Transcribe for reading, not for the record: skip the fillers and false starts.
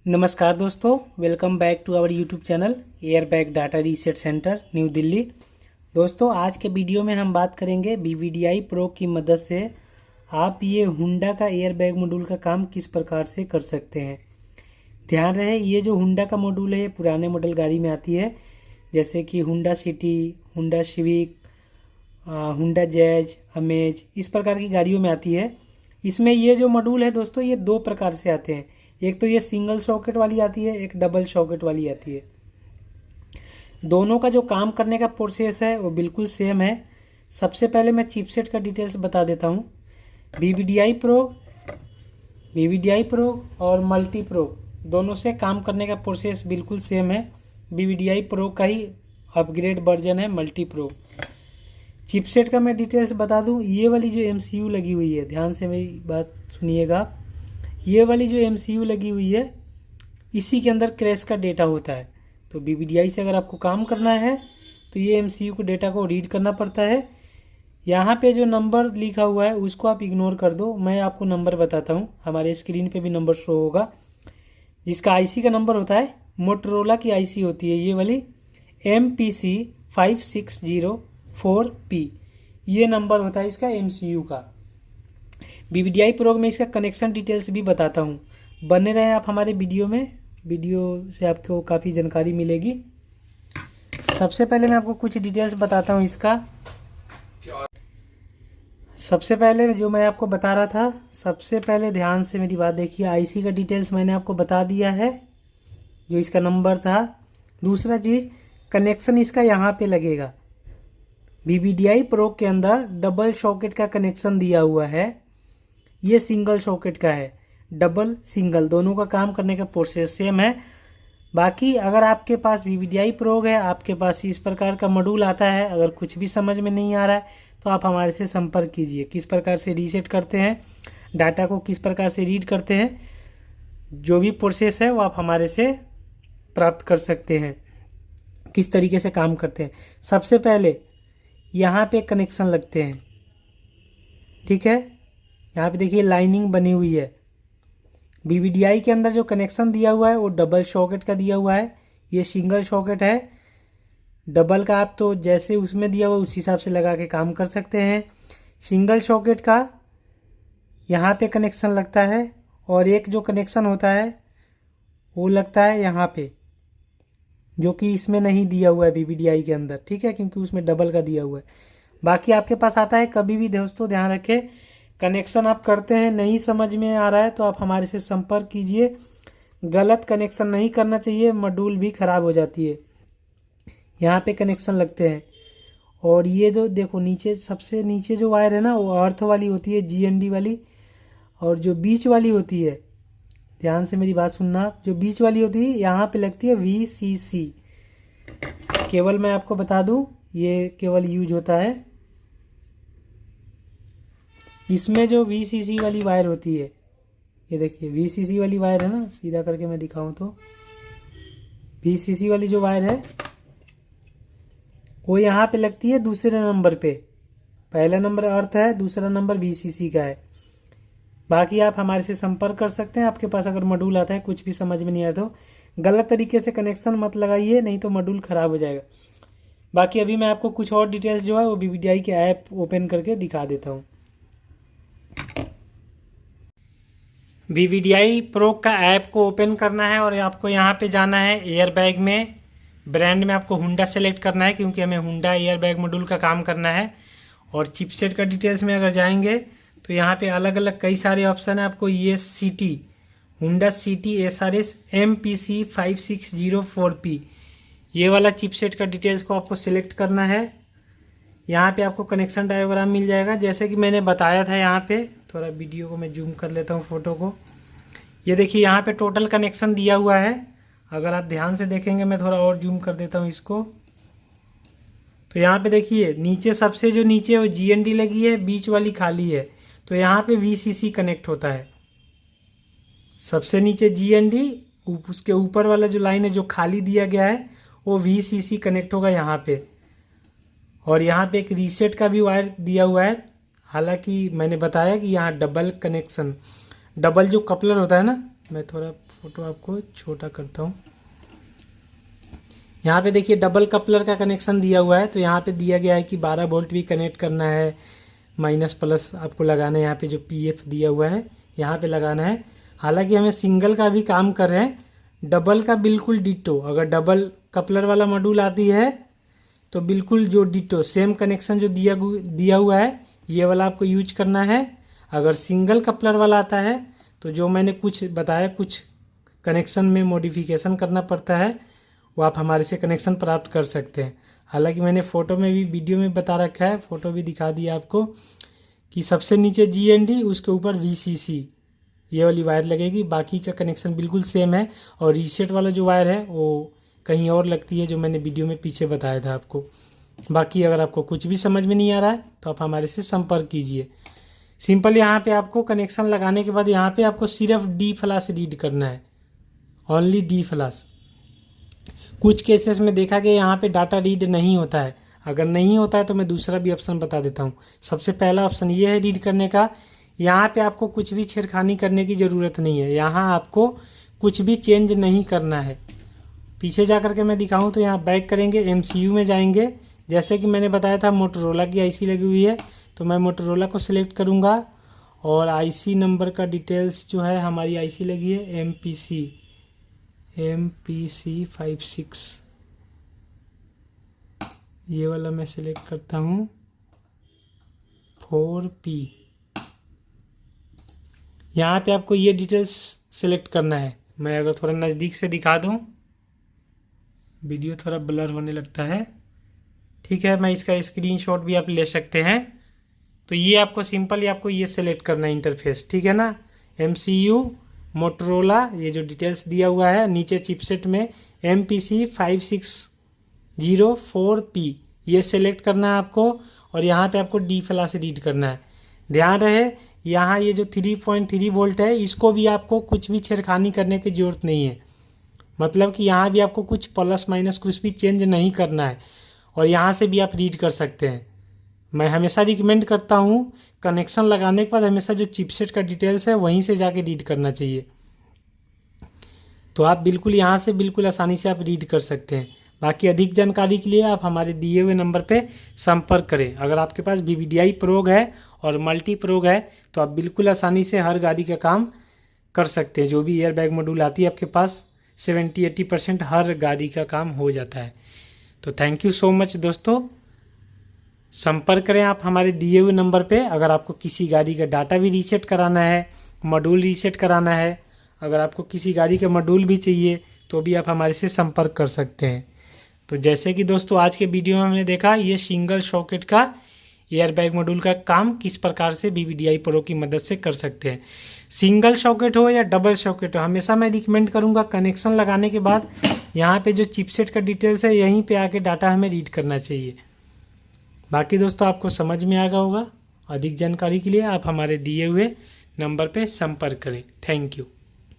नमस्कार दोस्तों, welcome back to our YouTube channel airbag data reset centre New Delhi. दोस्तों, आज के वीडियो में हम बात करेंगे BVDI प्रो की मदद से आप ये हुंडा का एयरबैग मॉड्यूल का काम किस प्रकार से कर सकते हैं। ध्यान रहे, ये जो हुंडा का मॉड्यूल है ये पुराने मॉडल गाड़ी में आती है, जैसे कि हुंडा सिटी, हुंडा सिविक, हुंडा जैज, अमेज, इस प्रकार की गाड़ियों में आती है। इसमें ये जो मॉड्यूल है दोस्तों, ये दो प्रकार से आते हैं। एक तो ये सिंगल सॉकेट वाली आती है, एक डबल सॉकेट वाली आती है। दोनों का जो काम करने का प्रोसेस है वो बिल्कुल सेम है। सबसे पहले मैं चिपसेट का डिटेल्स बता देता हूँ। BVDI प्रो और मल्टी प्रो दोनों से काम करने का प्रोसेस बिल्कुल सेम है। BVDI प्रो का ही अपग्रेड वर्जन है मल्टी प्रो। चिपसेट का मैं डिटेल्स बता दूं, ये वाली जो MCU लगी हुई है, ध्यान से मेरी बात सुनिएगा। ये वाली जो MCU लगी हुई है, इसी के अंदर क्रैश का डेटा होता है। तो BVDI से अगर आपको काम करना है तो ये MCU को डेटा को रीड करना पड़ता है। यहाँ पे जो नंबर लिखा हुआ है उसको आप इग्नोर कर दो, मैं आपको नंबर बताता हूँ। हमारे स्क्रीन पे भी नंबर शो होगा। जिसका IC का नंबर होता है, मोटरोला की IC होती है ये वाली MPC 5604P, ये नंबर होता है इसका MCU का। BVDI प्रो में इसका कनेक्शन डिटेल्स भी बताता हूँ। बने रहें आप हमारे वीडियो में, वीडियो से आपको काफ़ी जानकारी मिलेगी। सबसे पहले मैं आपको कुछ डिटेल्स बताता हूँ इसका। सबसे पहले जो मैं आपको बता रहा था, सबसे पहले ध्यान से मेरी बात देखिए। IC का डिटेल्स मैंने आपको बता दिया है, जो इसका नंबर था। दूसरा चीज़, कनेक्शन इसका यहाँ पे लगेगा। BVDI प्रो के अंदर डबल सॉकेट का कनेक्शन दिया हुआ है, ये सिंगल सॉकेट का है। डबल सिंगल दोनों का काम करने का प्रोसेस सेम है। बाकी अगर आपके पास BVDI प्रो है, आपके पास इस प्रकार का मॉड्यूल आता है, अगर कुछ भी समझ में नहीं आ रहा है तो आप हमारे से संपर्क कीजिए। किस प्रकार से रीसेट करते हैं, डाटा को किस प्रकार से रीड करते हैं, जो भी प्रोसेस है वो आप हमारे से प्राप्त कर सकते हैं। किस तरीके से काम करते हैं, सबसे पहले यहाँ पे कनेक्शन लगते हैं, ठीक है। यहाँ पे देखिए लाइनिंग बनी हुई है। BVDI के अंदर जो कनेक्शन दिया हुआ है वो डबल सॉकेट का दिया हुआ है, ये सिंगल सॉकेट है। डबल का आप तो जैसे उसमें दिया हुआ उस हिसाब से लगा के काम कर सकते हैं। सिंगल सॉकेट का यहाँ पे कनेक्शन लगता है, और एक जो कनेक्शन होता है वो लगता है यहाँ पे, जो कि इसमें नहीं दिया हुआ है BVDI के अंदर, ठीक है, क्योंकि उसमें डबल का दिया हुआ है। बाकी आपके पास आता है। कभी भी दोस्तों ध्यान रखें, कनेक्शन आप करते हैं, नहीं समझ में आ रहा है तो आप हमारे से संपर्क कीजिए। गलत कनेक्शन नहीं करना चाहिए, मॉड्यूल भी ख़राब हो जाती है। यहाँ पे कनेक्शन लगते हैं, और ये जो देखो नीचे, सबसे नीचे जो वायर है ना, वो अर्थ वाली होती है, GND वाली। और जो बीच वाली होती है, ध्यान से मेरी बात सुनना, जो बीच वाली होती है यहाँ पे लगती है VCC। केवल मैं आपको बता दूँ, ये केवल यूज होता है। इसमें जो VCC वाली वायर होती है, ये देखिए VCC वाली वायर है ना, सीधा करके मैं दिखाऊं तो VCC वाली जो वायर है वो यहाँ पे लगती है दूसरे नंबर पे। पहला नंबर अर्थ है, दूसरा नंबर VCC का है। बाकी आप हमारे से संपर्क कर सकते हैं। आपके पास अगर मॉड्यूल आता है, कुछ भी समझ में नहीं आया तो गलत तरीके से कनेक्शन मत लगाइए, नहीं तो मॉड्यूल ख़राब हो जाएगा। बाकी अभी मैं आपको कुछ और डिटेल्स जो है वो BVDI के ऐप ओपन करके दिखा देता हूँ। BVDI प्रो का ऐप को ओपन करना है, और आपको यहाँ पे जाना है एयरबैग में। ब्रांड में आपको हुंडा सेलेक्ट करना है, क्योंकि हमें हुंडा एयरबैग मॉड्यूल का काम करना है। और चिपसेट का डिटेल्स में अगर जाएंगे तो यहाँ पे अलग अलग कई सारे ऑप्शन है। आपको ESCT, हुंडा सिटी SRS MPC 5604P, ये वाला चिपसेट का डिटेल्स को आपको सिलेक्ट करना है। यहाँ पे आपको कनेक्शन डायग्राम मिल जाएगा, जैसे कि मैंने बताया था। यहाँ पे थोड़ा वीडियो को मैं जूम कर लेता हूँ, फोटो को। ये देखिए यहाँ पे टोटल कनेक्शन दिया हुआ है। अगर आप ध्यान से देखेंगे, मैं थोड़ा और जूम कर देता हूँ इसको, तो यहाँ पे देखिए नीचे, सबसे जो नीचे वो GND लगी है, बीच वाली खाली है, तो यहाँ पे VCC कनेक्ट होता है। सबसे नीचे GND, उसके ऊपर वाला जो लाइन है जो खाली दिया गया है वो VCC कनेक्ट होगा यहाँ पे। और यहाँ पे एक रीसेट का भी वायर दिया हुआ है। हालांकि मैंने बताया कि यहाँ डबल कनेक्शन, डबल जो कपलर होता है ना, मैं थोड़ा फ़ोटो आपको छोटा करता हूँ। यहाँ पे देखिए डबल कपलर का कनेक्शन दिया हुआ है, तो यहाँ पे दिया गया है कि 12 वोल्ट भी कनेक्ट करना है, माइनस प्लस आपको लगाना है। यहाँ पे जो पीएफ दिया हुआ है यहाँ पे लगाना है। हालांकि हमें सिंगल का भी काम कर रहे हैं, डबल का बिल्कुल डिटो। अगर डबल कपलर वाला मॉड्यूल आती है तो बिल्कुल जो डिटो सेम कनेक्शन जो दिया हुआ है ये वाला आपको यूज करना है। अगर सिंगल कपलर वाला आता है तो जो मैंने कुछ बताया, कुछ कनेक्शन में मॉडिफिकेशन करना पड़ता है, वो आप हमारे से कनेक्शन प्राप्त कर सकते हैं। हालांकि मैंने फ़ोटो में भी, वीडियो में बता रखा है, फ़ोटो भी दिखा दिया आपको कि सबसे नीचे GND, उसके ऊपर VCC ये वाली वायर लगेगी। बाकी का कनेक्शन बिल्कुल सेम है। और रीसेट वाला जो वायर है वो कहीं और लगती है, जो मैंने वीडियो में पीछे बताया था आपको। बाकी अगर आपको कुछ भी समझ में नहीं आ रहा है तो आप हमारे से संपर्क कीजिए। सिंपल यहाँ पे आपको कनेक्शन लगाने के बाद यहाँ पे आपको सिर्फ D फ्लैश रीड करना है, ओनली D फ्लैश। कुछ केसेस में देखा गया यहाँ पे डाटा रीड नहीं होता है। अगर नहीं होता है तो मैं दूसरा भी ऑप्शन बता देता हूँ। सबसे पहला ऑप्शन ये है रीड करने का। यहाँ पे आपको कुछ भी छेड़खानी करने की ज़रूरत नहीं है, यहाँ आपको कुछ भी चेंज नहीं करना है। पीछे जा कर के मैं दिखाऊँ तो यहाँ बैक करेंगे, MCU में जाएंगे। जैसे कि मैंने बताया था मोटोरोला की IC लगी हुई है, तो मैं मोटोरोला को सिलेक्ट करूँगा और IC नंबर का डिटेल्स जो है, हमारी IC लगी है MPC 56, ये वाला मैं सिलेक्ट करता हूँ 4P। यहाँ पे आपको ये डिटेल्स सिलेक्ट करना है। मैं अगर थोड़ा नज़दीक से दिखा दूँ, वीडियो थोड़ा ब्लर होने लगता है, ठीक है। मैं इसका स्क्रीनशॉट भी आप ले सकते हैं। तो ये आपको सिंपल, आपको ये सिलेक्ट करना है इंटरफेस, ठीक है ना। MCU मोटरोला, ये जो डिटेल्स दिया हुआ है नीचे चिपसेट में MPC 5604P, ये सिलेक्ट करना है आपको। और यहाँ पे आपको D फ्लैश रीड करना है। ध्यान रहे यहाँ ये जो 3.3 वोल्ट है, इसको भी आपको कुछ भी छेड़खानी करने की ज़रूरत नहीं है। मतलब कि यहाँ भी आपको कुछ प्लस माइनस कुछ भी चेंज नहीं करना है। और यहाँ से भी आप रीड कर सकते हैं। मैं हमेशा रिकमेंड करता हूँ कनेक्शन लगाने के बाद हमेशा जो चिपसेट का डिटेल्स है वहीं से जाके रीड करना चाहिए। तो आप बिल्कुल यहाँ से बिल्कुल आसानी से आप रीड कर सकते हैं। बाकी अधिक जानकारी के लिए आप हमारे दिए हुए नंबर पे संपर्क करें। अगर आपके पास VVDI प्रोग है और मल्टी प्रोग है तो आप बिल्कुल आसानी से हर गाड़ी का काम कर सकते हैं। जो भी एयर बैग मॉड्यूल आती है आपके पास 70-80% हर गाड़ी का काम हो जाता है। तो थैंक यू सो मच दोस्तों। संपर्क करें आप हमारे दिए हुए नंबर पे। अगर आपको किसी गाड़ी का डाटा भी रीसेट कराना है, मॉड्यूल रीसेट कराना है, अगर आपको किसी गाड़ी का मॉड्यूल भी चाहिए तो भी आप हमारे से संपर्क कर सकते हैं। तो जैसे कि दोस्तों आज के वीडियो में हमने देखा, ये सिंगल सॉकेट का एयर बैग मॉड्यूल का काम किस प्रकार से VVDI प्रो की मदद से कर सकते हैं। सिंगल सॉकेट हो या डबल सॉकेट हो, हमेशा मैं रिकमेंड करूंगा कनेक्शन लगाने के बाद यहाँ पे जो चिपसेट का डिटेल्स है यहीं पे आके डाटा हमें रीड करना चाहिए। बाकी दोस्तों आपको समझ में आ गया होगा। अधिक जानकारी के लिए आप हमारे दिए हुए नंबर पे संपर्क करें। Thank you.